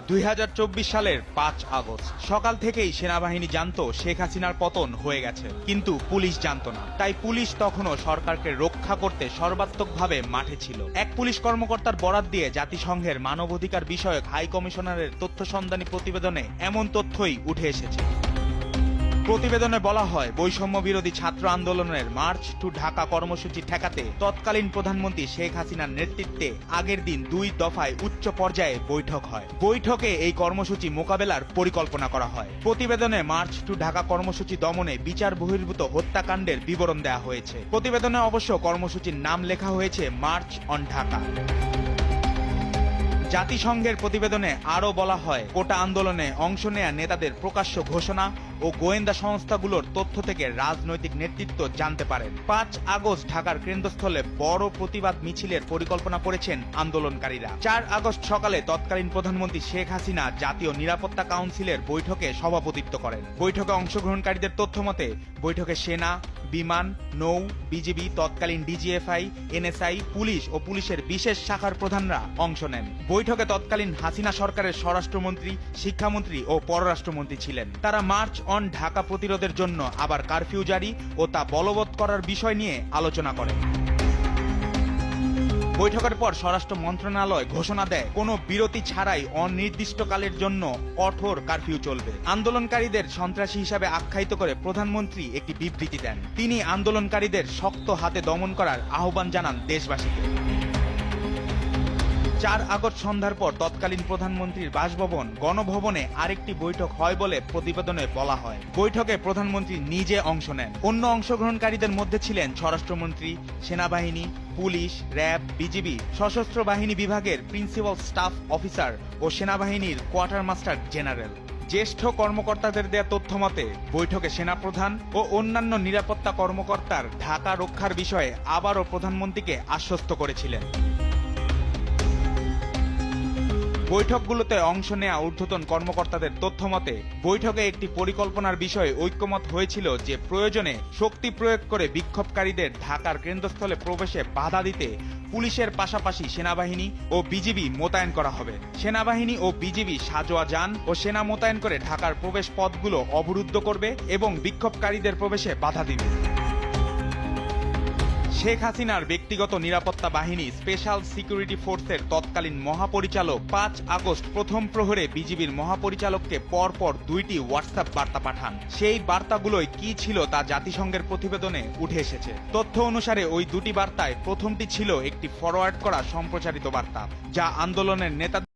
2024 সালের 5 আগস্ট সকাল থেকেই সেনাবাহিনী জানতো শেখ হাসিনার পতন হয়ে গেছে, কিন্তু পুলিশ জানতো না। তাই পুলিশ তখনও সরকারকে রক্ষা করতে সর্বাত্মকভাবে মাঠে ছিল। এক পুলিশ কর্মকর্তার বরাত দিয়ে জাতিসংঘের মানবাধিকার বিষয়ক হাই কমিশনারের তথ্য সন্ধানী প্রতিবেদনে এমন তথ্যই উঠে এসেছে। প্রতিবেদনে বলা হয়, বৈষম্য বিরোধী ছাত্র আন্দোলনের মার্চ টু ঢাকা কর্মসূচি ঠেকাতে তৎকালীন প্রধানমন্ত্রী শেখ হাসিনার নেতৃত্বে আগের দিন 2 দফায় উচ্চ পর্যায়ে বৈঠক হয়। বৈঠকে এই কর্মসূচি মোকাবেলার পরিকল্পনা করা হয়। প্রতিবেদনে মার্চ টু ঢাকা কর্মসূচি দমনে বিচার বহির্ভূত হত্যাকাণ্ডের বিবরণ দেওয়া হয়েছে। প্রতিবেদনে অবশ্য কর্মসূচির নাম লেখা হয়েছে মার্চ অন ঢাকা। জাতিসংঘের প্রতিবেদনে আরও বলা হয়, কোটা আন্দোলনে অংশ নেয়া নেতাদের প্রকাশ্য ঘোষণা ও গোয়েন্দা সংস্থাগুলোর তথ্য থেকে রাজনৈতিক নেতৃত্ব জানতে পারেন। 5 আগস্ট ঢাকার কেন্দ্রস্থলে বড় প্রতিবাদ মিছিলের পরিকল্পনা করেছেন আন্দোলনকারীরা। 4 আগস্ট সকালে তৎকালীন প্রধানমন্ত্রী শেখ হাসিনা জাতীয় নিরাপত্তা কাউন্সিলের বৈঠকে সভাপতিত্ব করেন। বৈঠকে অংশগ্রহণকারীদের তথ্য মতে বৈঠকে সেনা, বিমান, নৌ, বিজিবি, তৎকালীন ডিজিএফআই, এনএসআই, পুলিশ ও পুলিশের বিশেষ শাখার প্রধানরা অংশ নেন। বৈঠকে তৎকালীন হাসিনা সরকারের স্বরাষ্ট্রমন্ত্রী, শিক্ষামন্ত্রী ও পররাষ্ট্রমন্ত্রী ছিলেন। তারা মার্চ অন ঢাকা প্রতিরোধের জন্য আবার কারফিউ জারি ও তা বলবৎ করার বিষয় নিয়ে আলোচনা করেন। বৈঠকের পর স্বরাষ্ট্র মন্ত্রণালয় ঘোষণা দেয়, কোনো বিরতি ছাড়াই অনির্দিষ্টকালের জন্য কঠোর কারফিউ চলবে। আন্দোলনকারীদের সন্ত্রাসী হিসাবে আখ্যায়িত করে প্রধানমন্ত্রী একটি বিবৃতি দেন। তিনি আন্দোলনকারীদের শক্ত হাতে দমন করার আহ্বান জানান দেশবাসীকে। 4 আগস্ট সন্ধ্যার পর তৎকালীন প্রধানমন্ত্রীর বাসভবন গণভবনে আরেকটি বৈঠক হয় বলে প্রতিবেদনে বলা হয়। বৈঠকে প্রধানমন্ত্রী নিজে অংশ নেন। অন্য অংশগ্রহণকারীদের মধ্যে ছিলেন স্বরাষ্ট্রমন্ত্রী, সেনাবাহিনী, পুলিশ, র্যাব, বিজিবি, সশস্ত্র বাহিনী বিভাগের প্রিন্সিপাল স্টাফ অফিসার ও সেনাবাহিনীর কোয়ার্টার মাস্টার জেনারেল। জ্যেষ্ঠ কর্মকর্তাদের দেয়া তথ্য মতে বৈঠকে সেনাপ্রধান ও অন্যান্য নিরাপত্তা কর্মকর্তার ঢাকা রক্ষার বিষয়ে আবারও প্রধানমন্ত্রীকে আশ্বস্ত করেছিলেন। বৈঠকগুলোতে অংশ নেয়া ঊর্ধ্বতন কর্মকর্তাদের তথ্য মতে বৈঠকে একটি পরিকল্পনার বিষয়ে ঐক্যমত হয়েছিল যে প্রয়োজনে শক্তি প্রয়োগ করে বিক্ষোভকারীদের ঢাকার কেন্দ্রস্থলে প্রবেশে বাধা দিতে পুলিশের পাশাপাশি সেনাবাহিনী ও বিজিবি মোতায়েন করা হবে। সেনাবাহিনী ও বিজিবি সাজোয়া যান ও সেনা মোতায়েন করে ঢাকার প্রবেশ পথগুলো অবরুদ্ধ করবে এবং বিক্ষোভকারীদের প্রবেশে বাধা দিবে। শেখ হাসিনার ব্যক্তিগত নিরাপত্তা বাহিনী স্পেশাল সিকিউরিটি ফোর্সের তৎকালীন মহাপরিচালক 5 আগস্ট প্রথম প্রহরে বিজিবির মহাপরিচালককে পরপর 2টি হোয়াটসঅ্যাপ বার্তা পাঠান। সেই বার্তাগুলোই কি ছিল তা জাতিসংঘের প্রতিবেদনে উঠে এসেছে। তথ্য অনুসারে ওই 2টি বার্তায় প্রথমটি ছিল একটি ফরওয়ার্ড করা সম্প্রচারিত বার্তা, যা আন্দোলনের নেতা